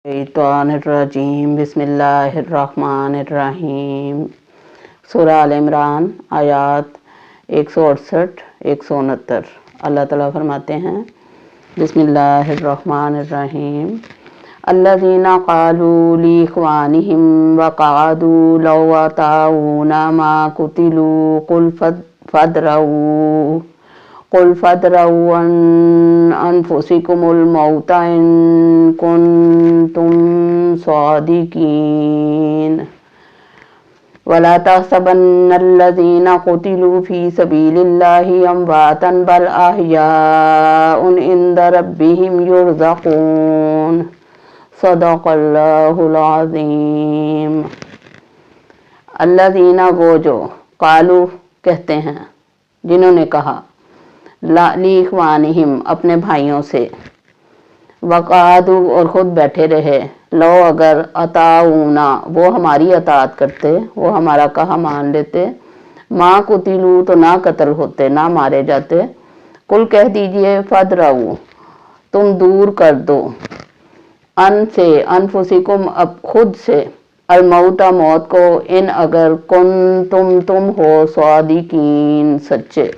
शैतानिर्रजीम बिस्मिल्लाहिर्रहमानिर्रहीम। सूरह आल इमरान आयात 168 169। अल्लाह ताला फरमाते हैं बिस्मिल्लाहिर्रहमानिर्रहीम। अल्लज़ीना क़ालू लिइख़वानिहिम वक़अदू लौ अताऊना मा क़ुतिलू क़ुल फ़द्रऊ अन अनफुसिकुमुल मौत इन कुन्तुम सादिकीन वला तहसबन्नल्लज़ीना क़ुतिलू फ़ी सबीलिल्लाहि अमवातन बल अहयाउन इंद रब्बिहिम युरज़क़ून। सदक़ल्लाहुल अज़ीम। अल्लज़ीना वो जो, कालू कहते हैं, जिन्होंने कहा, लिइख़वानिहिम अपने भाइयों से, वक़ादू और ख़ुद बैठे रहे, लो अगर अताऊना वो हमारी अतात करते, वो हमारा कहा मान लेते, माँ कुतिलू तो ना कत्ल होते, ना मारे जाते। कुल कह दीजिए फ़द्रऊ तुम दूर कर दो, अन से अनफुसिकुम अब खुद से, अलमौता मौत को, इन अगर तुम हो स्वादिकीन सच्चे।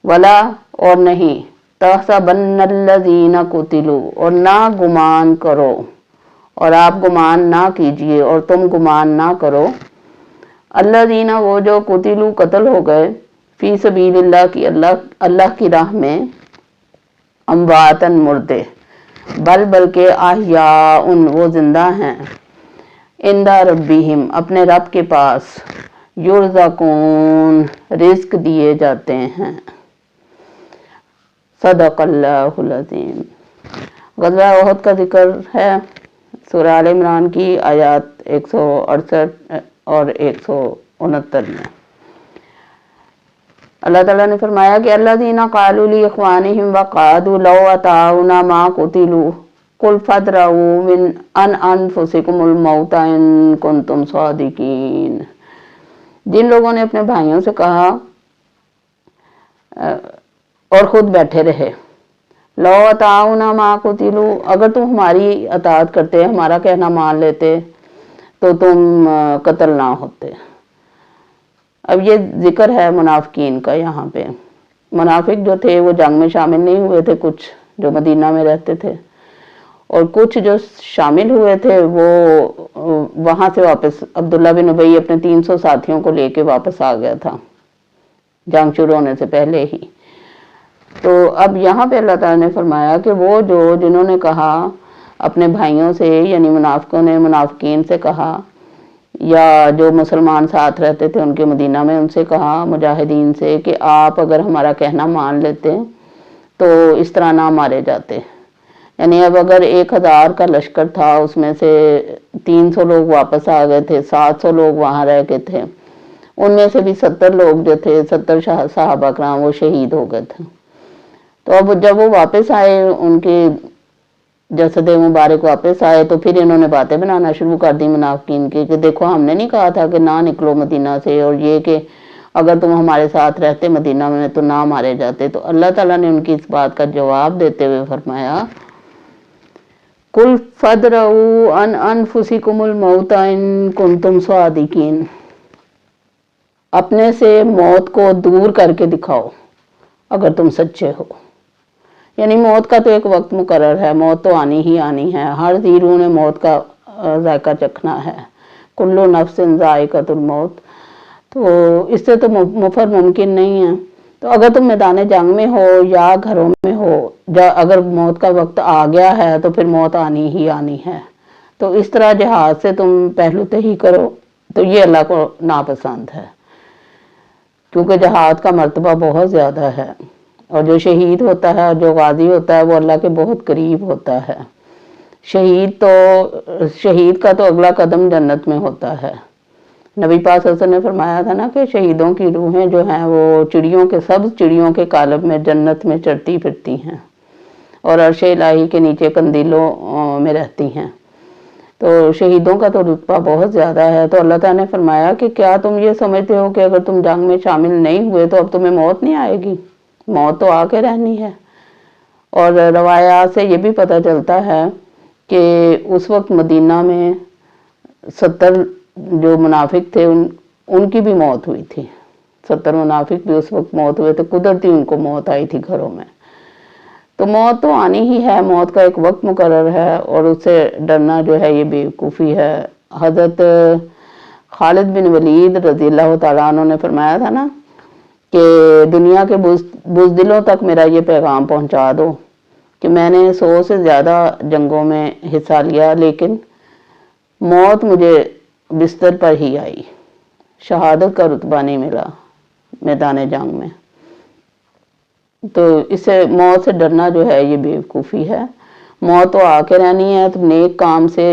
वला और नहीं, तहसबन्नल्लज़ीना कुतिलू और ना गुमान करो, और आप गुमान ना कीजिए और तुम गुमान ना करो, अल्लज़ीना वो जो कुतिलू कत्ल हो गए, फ़ी सबीलिल्लाह की अल्लाह की राह में, अमवातन मुर्दे, बल्कि अहयाउन वो जिंदा हैं, इंदा रब्बिहिम अपने रब के पास, युरज़क़ून रिज़्क़ दिए जाते हैं। सदक़ल्लाहुल अज़ीम। ग़ज़वा उहद का जिक्र है सूरह आल इमरान की आयात 168 और 169 में। अल्लाह ताला ने फरमाया कि अल्लज़ीना क़ालू लिइख़वानिहिम वक़अदू लौ अताऊना मा क़ुतिलू क़ुल फ़द्रऊ मिन अनफुसिकुमुल मौत इन कुन्तुम सादिकीन। जिन लोगों ने अपने भाइयों से कहा और ख़ुद बैठे रहे, लो अताऊना मा क़ुतिलू अगर तुम हमारी अतात करते, हमारा कहना मान लेते तो तुम कत्ल ना होते। अब ये जिक्र है मुनाफिकीन का। यहाँ पे मुनाफिक जो थे वो जंग में शामिल नहीं हुए थे, कुछ जो मदीना में रहते थे, और कुछ जो शामिल हुए थे वो वहाँ से वापस, अब्दुल्ला बिन उबई अपने 300 साथियों को लेके वापस आ गया था जंग शुरू होने से पहले ही। तो अब यहाँ पे अल्लाह ताला ने फरमाया कि वो जो जिन्होंने कहा अपने भाइयों से, यानी मुनाफिकों ने मुनाफिकीन से कहा, या जो मुसलमान साथ रहते थे उनके मदीना में, उनसे कहा मुजाहिदीन से कि आप अगर हमारा कहना मान लेते तो इस तरह ना मारे जाते। यानी अब अगर 1000 का लश्कर था, उसमें से 300 लोग वापस आ गए थे, 700 लोग वहाँ रह गए थे, उनमें से भी 70 लोग जो थे, 70 सहाबा कराम वो शहीद हो गए थे। तो अब जब वो वापस आए, उनके जसद मुबारक वापस आए, तो फिर इन्होंने बातें बनाना शुरू कर दी मुनाफिकीन की कि देखो हमने नहीं कहा था कि ना निकलो मदीना से, और ये कि अगर तुम हमारे साथ रहते मदीना में तो ना मारे जाते। तो अल्लाह ताला ने उनकी इस बात का जवाब देते हुए फरमाया, कुल फ़द्रऊ अन अनफुसिकुमुल मौत इन कुन्तुम सादिकीन, अपने से मौत को दूर करके दिखाओ अगर तुम सच्चे हो। यानी मौत का तो एक वक्त मुकर्रर है, मौत तो आनी ही आनी है, हर ज़ीरू ने मौत का जायका चखना है, कुल्लु नफ्सिन ज़ाइक़तुल मौत। तो इससे तो मुफर मुमकिन नहीं है। तो अगर तुम मैदान जंग में हो या घरों में हो, अगर मौत का वक्त आ गया है तो फिर मौत आनी ही आनी है। तो इस तरह जिहाद से तुम पहलू तही करो, तो ये अल्लाह को नापसंद है, क्योंकि जिहाद का मर्तबा बहुत ज़्यादा है, और जो शहीद होता है और जो गाजी होता है वो अल्लाह के बहुत करीब होता है। शहीद का तो अगला कदम जन्नत में होता है। नबी पाक सल्लल्लाहु अलैहि वसल्लम ने फरमाया था ना कि शहीदों की रूहें जो हैं वो सब चिड़ियों के कालब में जन्नत में चढ़ती फिरती हैं और अर्श इलाही के नीचे कंदीलों में रहती हैं। तो शहीदों का तो रुतबा बहुत ज़्यादा है। तो अल्लाह ताला ने फरमाया कि क्या तुम ये समझते हो कि अगर तुम जंग में शामिल नहीं हुए तो अब तुम्हें मौत नहीं आएगी? मौत तो आके रहनी है। और रवायात से ये भी पता चलता है کہ اس وقت مدینہ میں 70 جو منافق تھے ان کی بھی موت ہوئی تھی. 70 منافق بھی اس وقت موت ہوئے تھے, قدرتی ان کو موت آئی تھی گھروں میں. تو موت تو آنی ہی ہے, موت کا ایک وقت مقرر ہے, اور اس سے ڈرنا جو ہے یہ بیوقوفی ہے. حضرت خالد بن ولید رضی اللہ تعالیٰ عنہ نے فرمایا تھا نا کہ دنیا کے بزدلوں تک میرا یہ پیغام پہنچا دو کہ میں نے 100 سے زیادہ جنگوں میں حصہ لیا, لیکن موت مجھے بستر پر ہی آئی, شہادت کا رتبہ نہیں ملا میدان جنگ میں. تو اس سے موت سے ڈرنا جو ہے یہ بیوقوفی ہے. موت تو آ کے رہنی ہے, تو نیک کام سے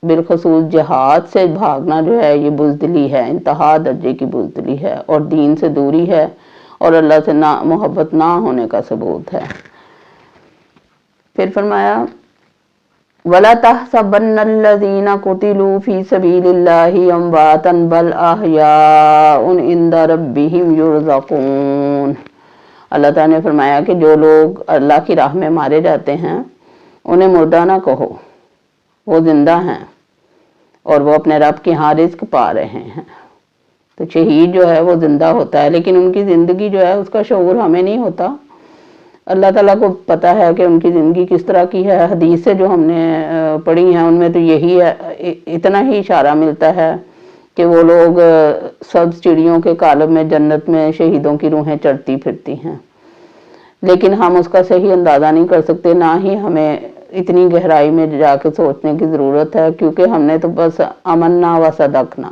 بالخصوص جہاد سے بھاگنا جو ہے یہ بزدلی ہے, انتہا درجے کی بزدلی ہے, اور دین سے دوری ہے, اور اللہ سے محبت نہ ہونے کا ثبوت ہے. پھر فرمایا وَلَا تَحْسَبَنَّ الَّذِينَ قُتِلُوا فِي سَبِيلِ اللَّهِ أَمْوَاتًا بَلْ أَحْيَاءٌ عِندَ رَبِّهِمْ يُرْزَقُونَ. اللہ تعالیٰ نے فرمایا کہ جو لوگ اللہ کی راہ میں مارے جاتے ہیں انہیں مردہ نہ کہو, وہ زندہ ہیں اور وہ اپنے رب کے ہاں رزق پا رہے ہیں. تو شہید جو ہے وہ زندہ ہوتا ہے, لیکن ان کی زندگی جو ہے اس کا شعور ہمیں نہیں ہوتا. اللہ تعالیٰ کو پتہ ہے کہ ان کی زندگی کس طرح کی ہے. حدیث سے جو ہم نے پڑھی ہیں ان میں تو یہی ہے, اتنا ہی اشارہ ملتا ہے کہ وہ لوگ سبز چڑیوں کے کالب میں جنت میں شہیدوں کی روحیں چڑھتی پھرتی ہیں, لیکن ہم اس کا صحیح اندازہ نہیں کر سکتے, نہ ہی ہمیں اتنی گہرائی میں جا کے سوچنے کی ضرورت ہے, کیونکہ ہم نے تو بس امنا و صدقنا,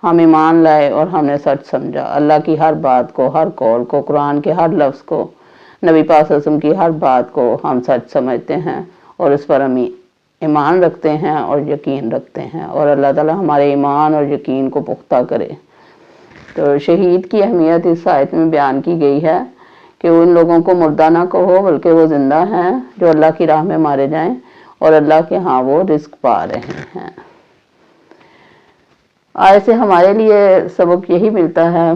ہم ایمان لائے اور ہم نے سچ سمجھا. اللہ کی ہر بات کو, ہر قول کو, قرآن کے ہر لفظ کو, نبی پاک صلی اللہ علیہ وسلم کی ہر بات کو ہم سچ سمجھتے ہیں اور اس پر ہم ایمان رکھتے ہیں اور یقین رکھتے ہیں, اور اللہ تعالیٰ ہمارے ایمان اور یقین کو پختہ کرے. تو شہید کی اہمیت اس آیت میں بیان کی گئی ہے کہ ان لوگوں کو مردہ نہ کہو بلکہ وہ زندہ ہیں جو اللہ کی راہ میں مارے جائیں اور اللہ کے ہاں وہ رزق پا رہے ہیں. آیت سے ہمارے لیے سبق یہی ملتا ہے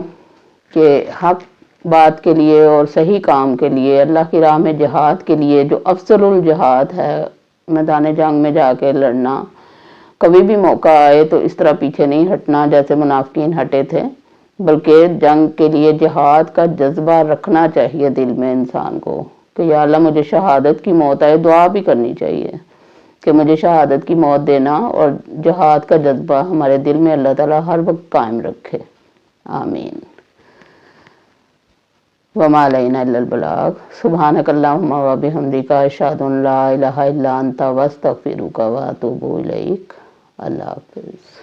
کہ حق بات کے لیے اور صحیح کام کے لیے, اللہ کی راہ میں جہاد کے لیے جو افضل الجہاد ہے, میدان جنگ میں جا کے لڑنا, کبھی بھی موقع آئے تو اس طرح پیچھے نہیں ہٹنا جیسے منافقین ہٹے تھے, بلکہ جنگ کے لیے جہاد کا جذبہ رکھنا چاہیے دل میں انسان کو کہ یا اللہ مجھے شہادت کی موت آئے. دعا بھی کرنی چاہیے کہ مجھے شہادت کی موت دینا, اور جہاد کا جذبہ ہمارے دل میں اللہ تعالیٰ ہر وقت قائم رکھے. آمین. وما علینا الا البلاغ. سبحانک اللہم و بحمدک, اشہد ان لا الہ الا انت, واستغفرک واتوب الیک. اللہ حافظ.